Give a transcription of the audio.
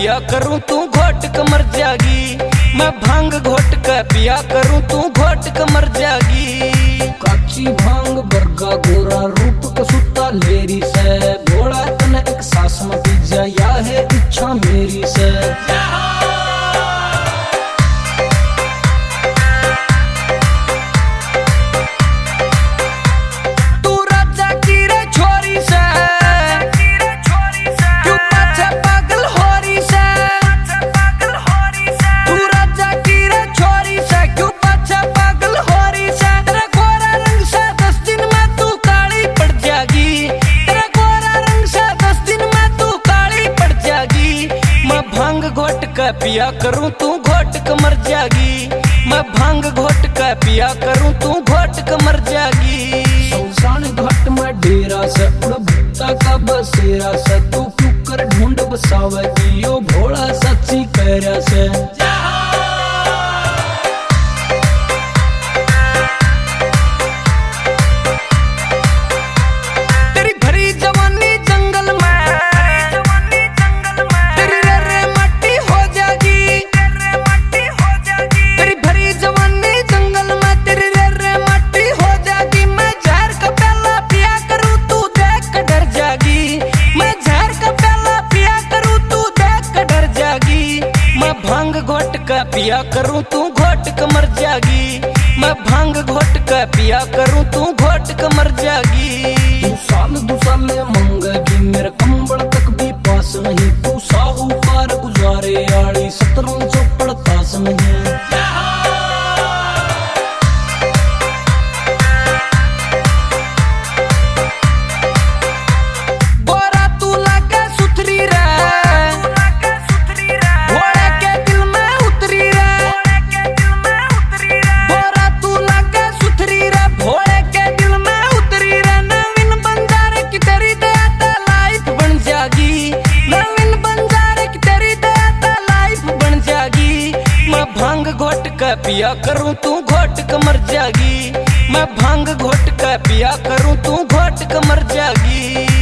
पिया करूं तू घोट के मर जागी। मैं भांग घोट के पिया करूं तू घोट के मर जागी। काची भांग बरगा गोरा रूप का सुता लेरी से, भोला तने एक सांस में पी जा, या है इच्छा मेरी से। पिया करूं तू घोट के मर जागी। मैं भांग घोट के पिया करूं तू घोट के मर जागी। शमशान घाट में डेरा से उड़ भूता का बसेरा से, तू कुकर ढूंढ बसावेगी यो भोला सच्ची कह से। घोट का पिया करूं तू घोट के मर जागी। मैं भांग घोट का पिया करूं तू घोट के मर जागी। दो साल मंगेगी मेरे कंबल तक भी पास नहीं, तू साहूकार गुजारे आड़ी 1748 नहीं। घोट का पिया करूं तू घोट के मर जागी। मैं भांग घोट का पिया करूं तू घोट के मर जागी।